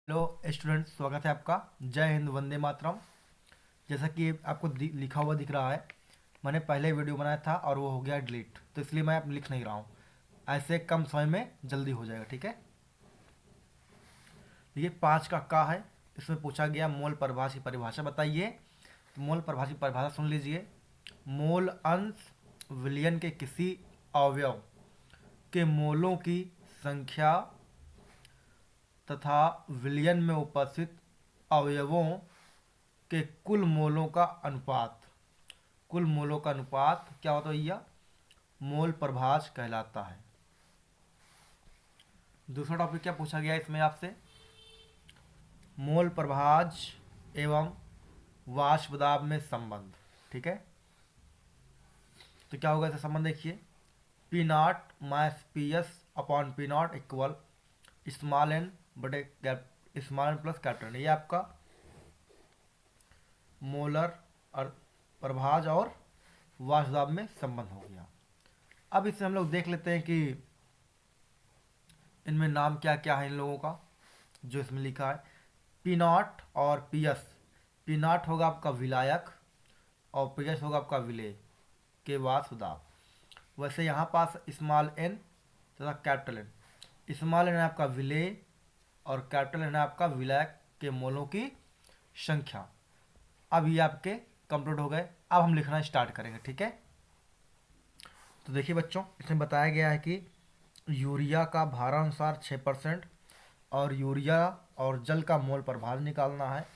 Hello students, स्वागत है आपका। जय हिंद, वंदे मातरम। जैसा कि आपको लिखा हुआ दिख रहा है, मैंने पहले वीडियो बनाया था और वो हो गया डिलीट, तो इसलिए मैं अब लिख नहीं रहा हूँ। ऐसे कम समय में जल्दी हो जाएगा, ठीक है। ये 5 का है। इसमें पूछा गया मोल परिभाष की परिभाषा बताइए। तो मोल परिभाष की परिभाषा सुन लीजिए। मोल अंश विलयन के किसी अवयव के मोलों की संख्या तथा विलयन में उपस्थित अवयवों के कुल मोलों का अनुपात। कुल मोलों का अनुपात क्या होता है भैया? मोल प्रभाज कहलाता है। दूसरा टॉपिक क्या पूछा गया इसमें आपसे? मोल प्रभाज एवं वाष्प दाब में संबंध, ठीक है। तो क्या होगा इसका संबंध? देखिए, P naught minus P S upon P naught equal small N बटे small N plus capital N. ये आपका मोलर और प्रभाज और वाष्प दाब में संबंध हो गया। अब इससे हम लोग देख लेते हैं कि इनमें नाम क्या क्या है इन लोगों का जो इसमें लिखा है। पी नॉट और पी एस। पी नॉट होगा आपका विलायक और पी एस होगा आपका विलेय के वाष्प दाब। वैसे यहाँ पास स्मॉल एन तथा कैपिटल एन। स्मॉल एन है आपका विलेय और कैपिटल एन है आपका विलायक के मोलों की संख्या। अब ये आपके कंप्लीट हो गए। अब हम लिखना स्टार्ट करेंगे, ठीक है। तो देखिए बच्चों, इसमें बताया गया है कि यूरिया का भारानुसार 6% और यूरिया और जल का मोल प्रभाज निकालना है।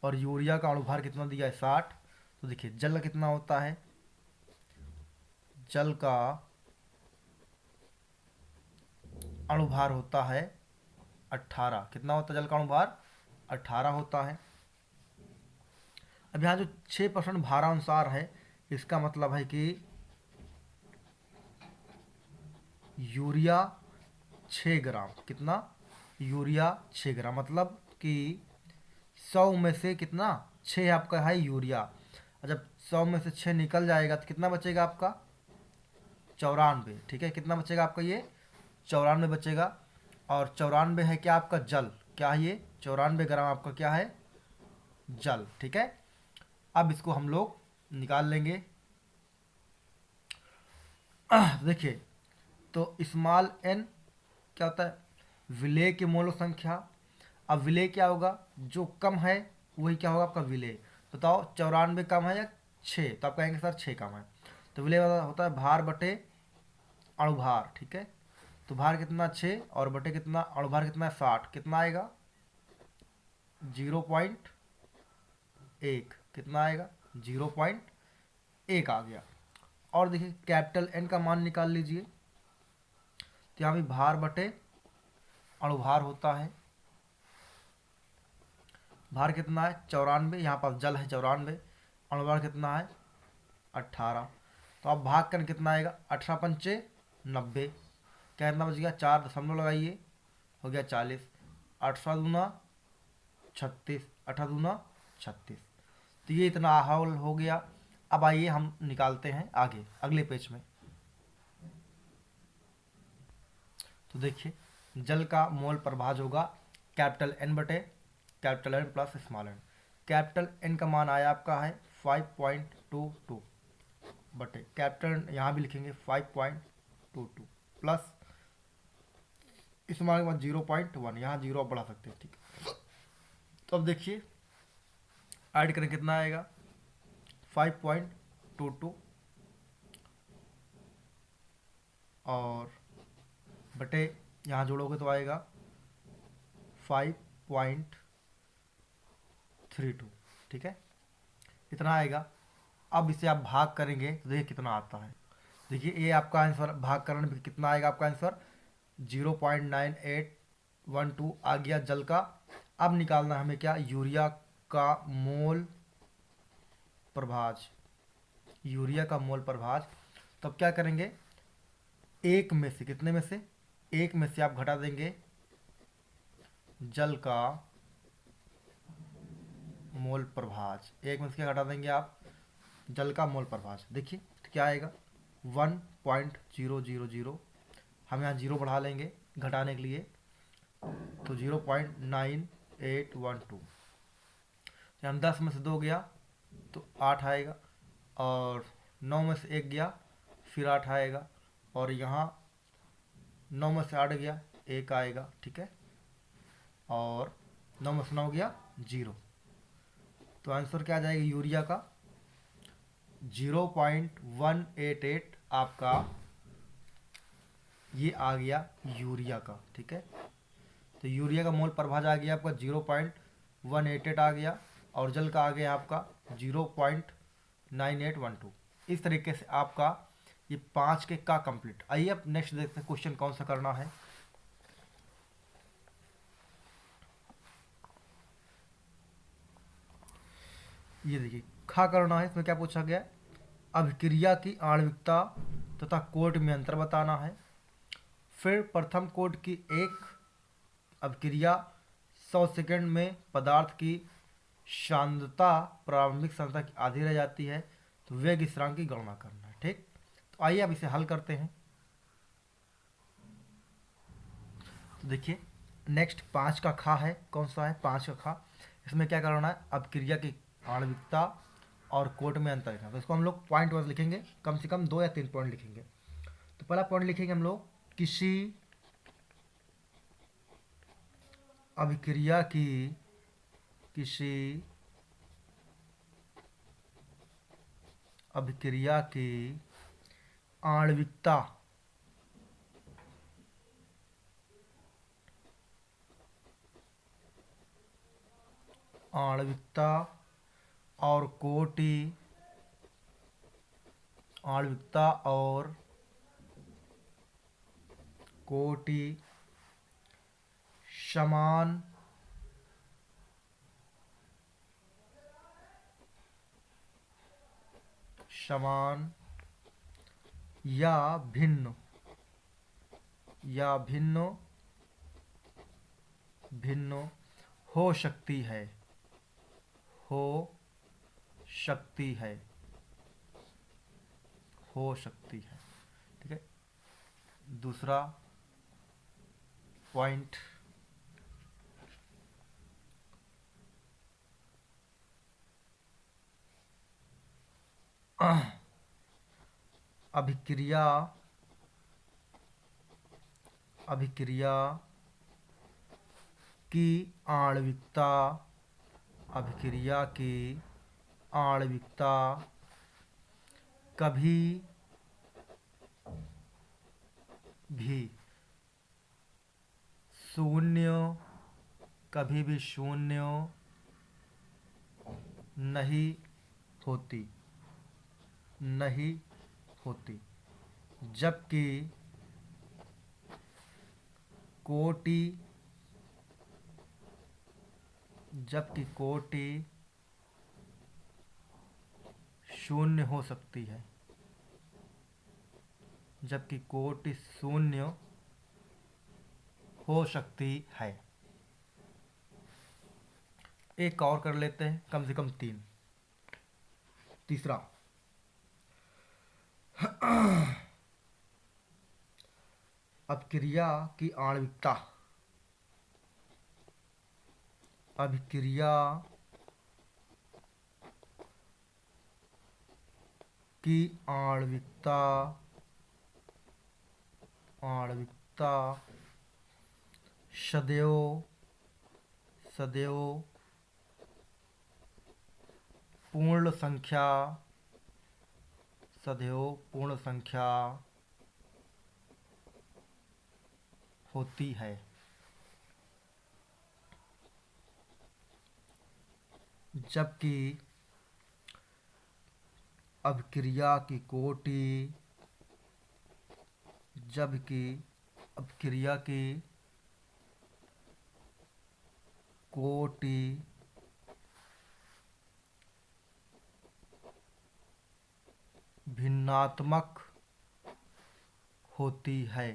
और यूरिया का अणुभार कितना दिया है? 60। तो देखिए जल का कितना होता है? जल का अणुभार होता है 18। कितना होता है जल का अणुभार? 18 होता है। अब यहाँ जो 6% भारानुसार है, इसका मतलब है कि यूरिया 6 ग्राम। कितना? यूरिया 6 ग्राम, मतलब कि 100 में से कितना? 6 आपका है यूरिया। और जब 100 में से 6 निकल जाएगा तो कितना बचेगा आपका? 94, ठीक है। कितना बचेगा आपका? ये 94 बचेगा। और 94 है क्या आपका? जल। क्या है ये? 94 ग्राम आपका क्या है? जल, ठीक है। अब इसको हम लोग निकाल लेंगे। देखिए, तो स्मॉल एन क्या होता है? विलेय की मोल संख्या। अब विलेय क्या होगा? जो कम है वही क्या होगा? आपका विलेय। बताओ, 94 कम है या 6? तो आप कहेंगे सर 6 कम है। तो विलेय होता है भार बटे अणुभार, ठीक है। तो भार कितना? 6 और बटे कितना? अणुभार कितना है? 60। कितना आएगा? 0.1। कितना आएगा? 0.1 आ गया। और देखिए कैपिटल एन का मान निकाल लीजिए। तो यहाँ भी भार बटे अणुभार होता है। भार कितना है? 94। यहाँ पर जल है 94। अणुभार कितना है? 18। तो अब भाग कर कितना आएगा? 18 पंचे 90। क्या कितना बच गया? 4 दशमलव लगाइए, हो गया 40। 18 दूना 36। 18 दूना 36। तो ये इतना हल हो गया। अब आइए हम निकालते हैं आगे अगले पेज में। तो देखिए, जल का मोल प्रभाज होगा कैपिटल एन बटे capital N plus small n. Capital N का मान आया आपका है 5.22 बटे कैपिटल, यहाँ भी लिखेंगे 5.22 प्लस स्मॉल के बाद 0.1। यहाँ 0 आप बढ़ा सकते हैं, ठीक है। तो अब देखिए ऐड करें कितना आएगा? 5.22 और बटे यहाँ जोड़ोगे तो आएगा 5.32, ठीक है। इतना आएगा। अब इसे आप भाग करेंगे तो देखिए कितना आता है। देखिए ये आपका आंसर भाग करने पे कितना आएगा? आपका आंसर 0.9812 आ गया जल का। अब निकालना हमें क्या? यूरिया का मोल प्रभाज। यूरिया का मोल प्रभाज। तो अब क्या करेंगे? एक में से, कितने में से? एक में से आप घटा देंगे जल का मोल प्रभाज। एक में से क्या घटा देंगे आप? जल का मोल प्रभाज। देखिए तो क्या आएगा? 1.000। हम यहाँ 0 बढ़ा लेंगे घटाने के लिए, तो 0.9 9812। हम 10 में से 2 गया तो 8 आएगा, और 9 में से 1 गया फिर 8 आएगा, और यहाँ 9 में से 8 गया 1 आएगा, ठीक है, और 9 में से 9 गया 0। तो आंसर क्या आ जाएगा यूरिया का 0.188 आपका ये आ गया यूरिया का, ठीक है। तो यूरिया का मोल प्रभाज आ गया आपका 0.188 आ गया, और जल का आ गया आपका 0.9812। इस तरीके से आपका ये 5 के का कंप्लीट। आइए अब नेक्स्ट देखते हैं क्वेश्चन कौन सा करना है। ये देखिए खा करना है। इसमें क्या पूछा गया है, अभिक्रिया की आणविकता तथा कोट में अंतर बताना है। फिर प्रथम कोट की एक अभिक्रिया 100 सेकंड में पदार्थ की सांद्रता प्रारंभिक सांद्रता की आधी रह जाती है, तो वेग स्थिरांक की गणना करना है, ठीक। तो आइए अब इसे हल करते हैं। तो देखिए नेक्स्ट 5 का खा है, कौन सा है 5 का खा। इसमें क्या करना है, अभिक्रिया की आणविकता और कोट में अंतर लिखना। तो इसको हम लोग पॉइंट वाइज लिखेंगे, कम से कम 2 या 3 पॉइंट लिखेंगे। तो पहला पॉइंट लिखेंगे हम लोग, किसी अभिक्रिया की आणविकता और कोटि समान या भिन्न हो सकती है, ठीक है। दूसरा पॉइंट, अभिक्रिया की आणविकता कभी भी शून्य नहीं होती, जबकि कोटि शून्य हो सकती है, एक और कर लेते हैं, कम से कम 3। तीसरा, अभिक्रिया की आणविकता सदैव पूर्ण संख्या होती है, जबकि अभिक्रिया की कोटि भिन्नात्मक होती है।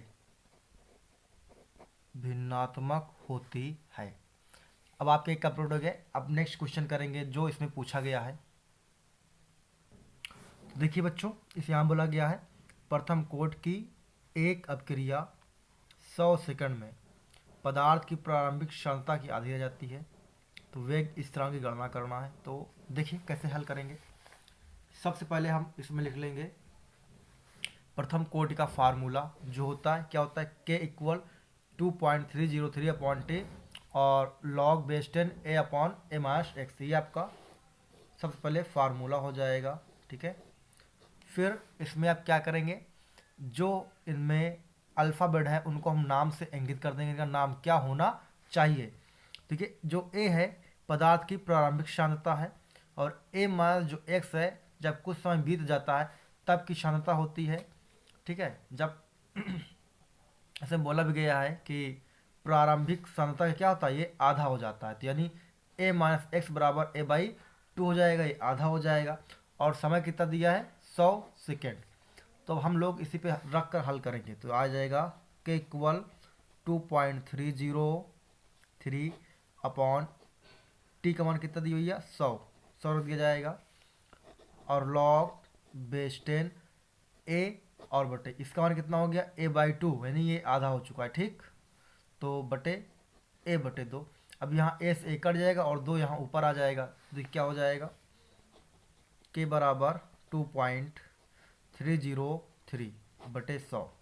अब आपके एक अपलोड हो गए। अब नेक्स्ट क्वेश्चन करेंगे जो इसमें पूछा गया है। तो देखिए बच्चों, इसे यहाँ बोला गया है, प्रथम कोट की एक अभिक्रिया 100 सेकंड में पदार्थ की प्रारंभिक सांद्रता की आधी रह जाती है, तो वेग स्थिरांक की गणना करना है। तो देखिए कैसे हल करेंगे। सबसे पहले हम इसमें लिख लेंगे प्रथम कोटि का फार्मूला, जो होता है क्या होता है, के इक्वल 2.303 अपॉन टी और लॉग बेस 10 ए अपॉन ए माइनस एक्स, ये आपका सबसे पहले फार्मूला हो जाएगा। ठीक है, फिर इसमें आप क्या करेंगे, जो इनमें अल्फ़ाबेट है उनको हम नाम से इंगित कर देंगे, इनका नाम क्या होना चाहिए। ठीक है, जो ए है पदार्थ की प्रारंभिक सांद्रता है, और ए माइनस जो एक्स है जब कुछ समय बीत जाता है तब की सांद्रता होती है। ठीक है, जब ऐसे बोला भी गया है कि प्रारंभिक सांद्रता का क्या होता है, ये आधा हो जाता है, तो यानी ए माइनस एक्स बराबर ए बाई 2 हो जाएगा, ये आधा हो जाएगा। और समय कितना दिया है, 100 सेकेंड। तो हम लोग इसी पे रख कर हल करेंगे, तो आ जाएगा के इक्वल 2.303 अपॉन टी का मान कितना दी हुई है, 100 रख दिया जाएगा, और लॉग बेस 10 ए और बटे इसका मान कितना हो गया, ए बाई 2, यानी ये आधा हो चुका है। ठीक, तो बटे ए बटे 2। अब यहाँ ए से ए कट जाएगा और 2 यहाँ ऊपर आ जाएगा, तो क्या हो जाएगा, के बराबर 2.303 बटे 100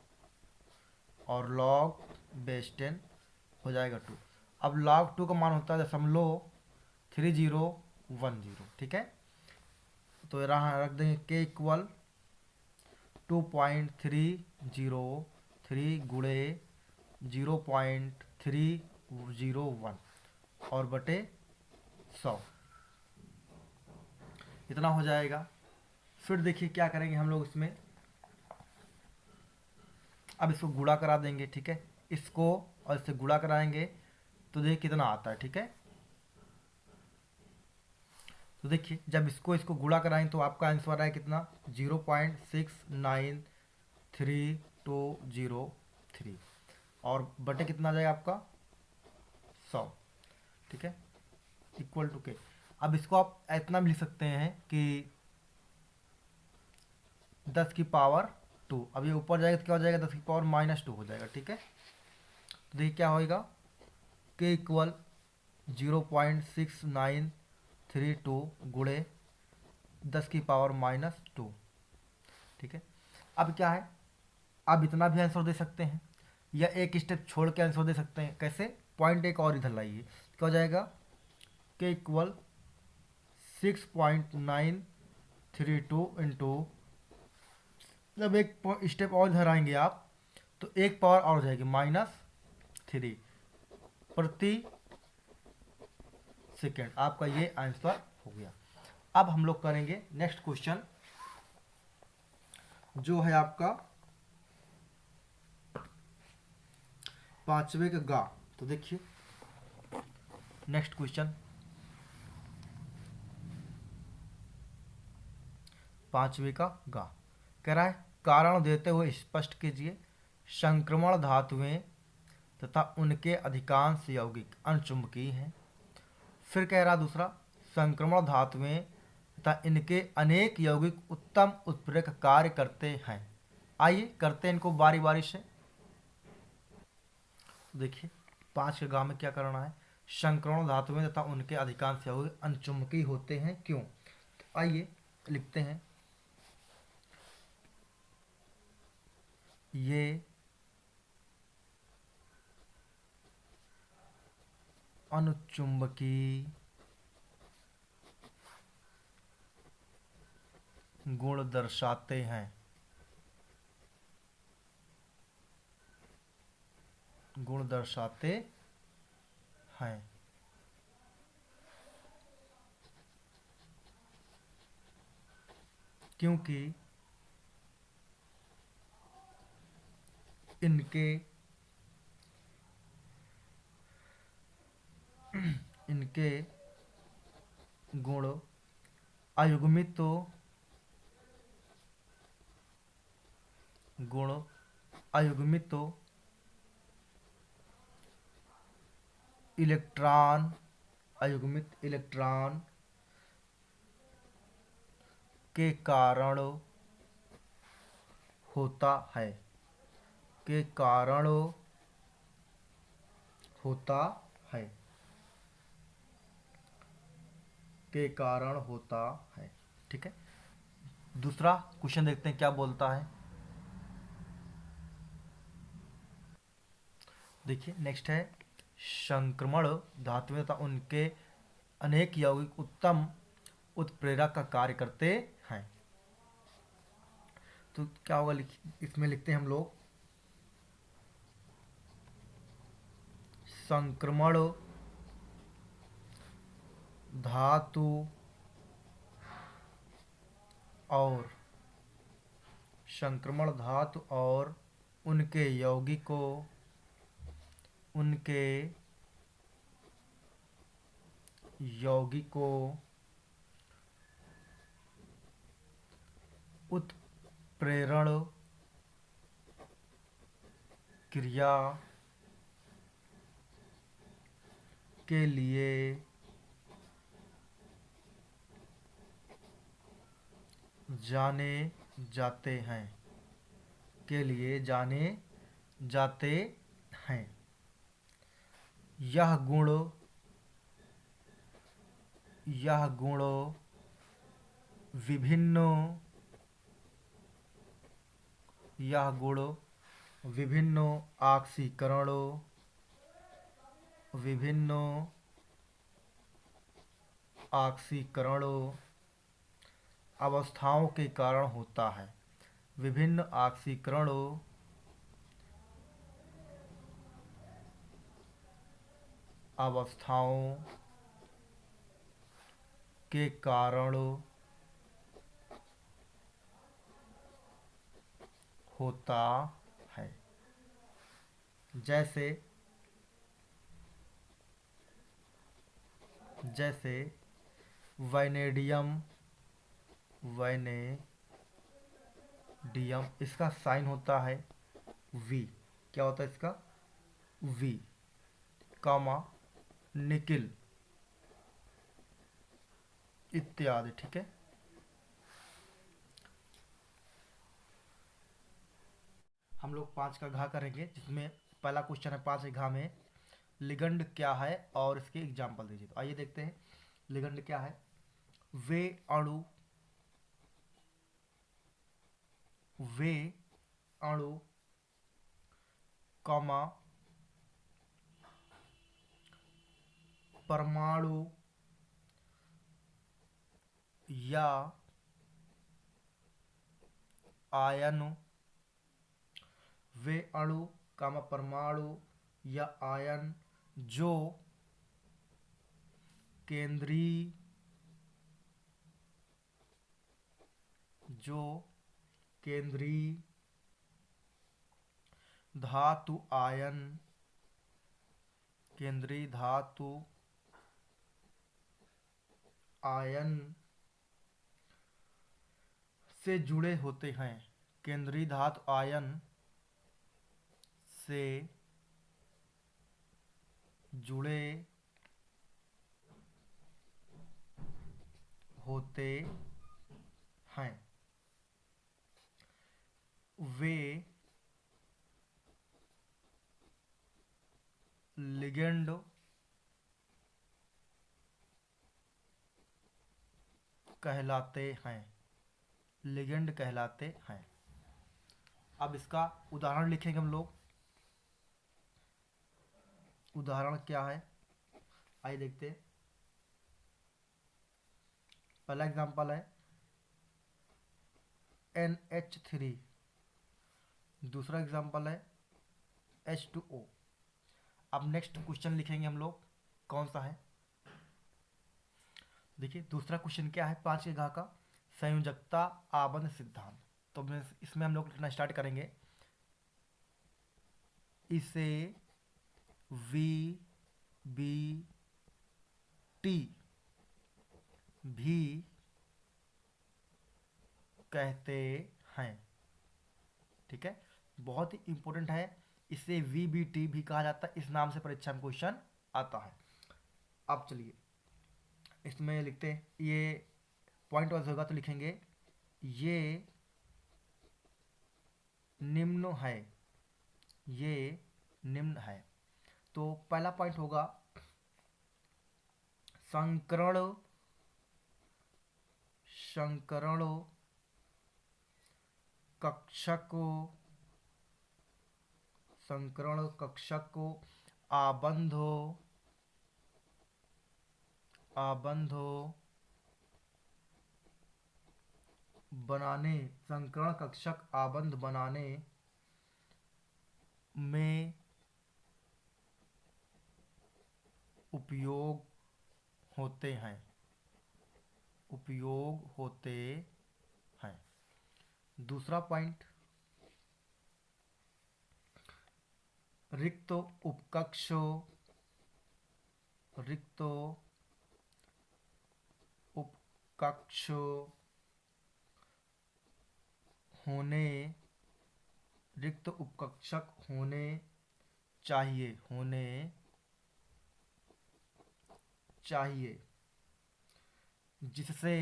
और लॉग बेस 10 हो जाएगा 2। अब लॉग 2 का मान होता है 0.3010। ठीक है, तो यहाँ रख देंगे के इक्वल 2.303 गुणे 0.301 और बटे 100, इतना हो जाएगा। फिर देखिए क्या करेंगे हम लोग इसमें, अब इसको गुणा करा देंगे। ठीक है, इसको और इससे गुणा कराएंगे तो देखिए कितना आता है। ठीक है, तो देखिए जब इसको गुणा कराएंगे तो आपका आंसर आए कितना, 0.693203 और बटे कितना आ जाएगा आपका 100। ठीक है, इक्वल टू के। अब इसको आप इतना भी लिख सकते हैं कि 10 की पावर 2, अब ये ऊपर जाएगा तो क्या हो जाएगा, 10 की पावर -2 हो जाएगा। ठीक है, तो देखिए क्या होएगा, के इक्वल 0.6932 गुणे 10 की पावर -2। ठीक है, अब क्या है, आप इतना भी आंसर दे सकते हैं या एक स्टेप छोड़ के आंसर दे सकते हैं। कैसे, पॉइंट एक और इधर लाइए, क्या हो जाएगा, के इक्वल 6.932 इंटू, जब एक स्टेप और इधर आएंगे आप तो एक पावर और हो जाएगी -3 प्रति सेकेंड। आपका ये आंसर हो गया। अब हम लोग करेंगे नेक्स्ट क्वेश्चन, जो है आपका 5वें का गा। तो देखिए नेक्स्ट क्वेश्चन 5वें का गा कह रहा है, कारण देते हुए स्पष्ट कीजिए संक्रमण धातुएं तथा उनके अधिकांश यौगिक अणचुंबकीय हैं। फिर कह रहा दूसरा, संक्रमण धातुएं तथा इनके अनेक यौगिक उत्तम उत्प्रेरक कार्य करते हैं। आइए करते हैं इनको बारी बारी से। देखिए 5 के गा में क्या करना है, संक्रमण धातुएं तथा उनके अधिकांश यौगिक अणचुंबकीय होते हैं, क्यों। तो आइए लिखते हैं, ये अनुचुंबकीय गुण दर्शाते हैं, गुण दर्शाते हैं। क्योंकि इनके इनके गुण अयुग्मित गुण अयुग्मित इलेक्ट्रॉन अयुग्मित इलेक्ट्रॉन के कारण होता है, के कारण होता है। के कारण होता है। ठीक है, दूसरा क्वेश्चन देखते हैं क्या बोलता है। देखिए नेक्स्ट है, संक्रमण धातुएं तथा उनके अनेक यौगिक उत्तम उत्प्रेरक का कार्य करते हैं। तो क्या होगा, इसमें लिखते हैं हम लोग, संक्रमण धातु और संक्रमण धातु और उनके यौगिकों उत्प्रेरण क्रिया के लिए जाने जाते हैं, यह गुण विभिन्न ऑक्सीकरणों अवस्थाओं के कारण होता है। विभिन्न ऑक्सीकरणों अवस्थाओं के कारण होता है। जैसे वैनेडियम, इसका साइन होता है V। क्या होता है इसका? V, कामा निकिल इत्यादि। ठीक है, हम लोग 5 का घा करेंगे, जिसमें पहला क्वेश्चन है 5 घा में लिगंड क्या है और इसके एग्जाम्पल दीजिए। तो आइए देखते हैं लिगंड क्या है। वे अणु कॉमा परमाणु या आयन, वे अणु कामा परमाणु या आयन जो केंद्रीय धातु आयन से जुड़े होते हैं। केंद्रीय धातु आयन से जुड़े होते हैं। वे लिगेंड कहलाते हैं। अब इसका उदाहरण लिखेंगे हम लोग। उदाहरण क्या है, आइए देखते हैं। पहला एग्जांपल है NH3, दूसरा एग्जांपल है H2O। अब नेक्स्ट क्वेश्चन लिखेंगे हम लोग, कौन सा है? देखिए दूसरा क्वेश्चन क्या है 5 के घा का, संयोजकता आबंध सिद्धांत। तो इसमें हम लोग लिखना स्टार्ट करेंगे, इसे VBT भी कहते हैं। ठीक है, बहुत ही इंपॉर्टेंट है, इसे VBT भी कहा जाता है, इस नाम से परीक्षा में क्वेश्चन आता है। अब चलिए इसमें लिखते हैं, ये पॉइंट वाइज होगा तो लिखेंगे ये निम्न है। तो पहला पॉइंट होगा संकरण संकरण कक्षक को आबंध बनाने, संकरण कक्षक आबंध बनाने में उपयोग होते हैं। दूसरा पॉइंट, रिक्त उपकक्ष होने, रिक्त उपकक्षक होने चाहिए जिससे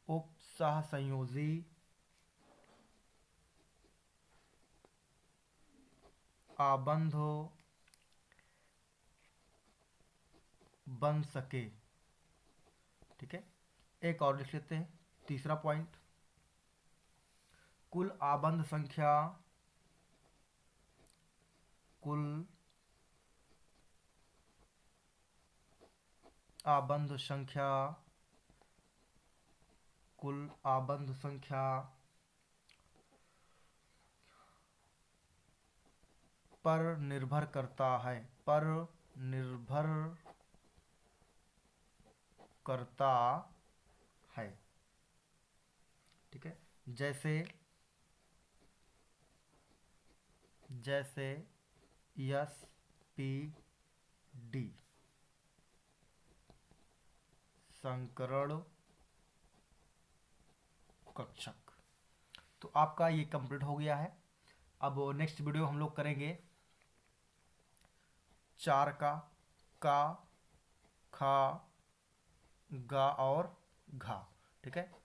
उपसहसंयोजी आबंध बन सके। ठीक है, एक और लिख लेते हैं। तीसरा पॉइंट, कुल आबंध संख्या पर निर्भर करता है। ठीक है, जैसे SPD संकरण कक्षक। तो आपका ये कंप्लीट हो गया है। अब नेक्स्ट वीडियो हम लोग करेंगे 4 का खा, गा और घा। ठीक है।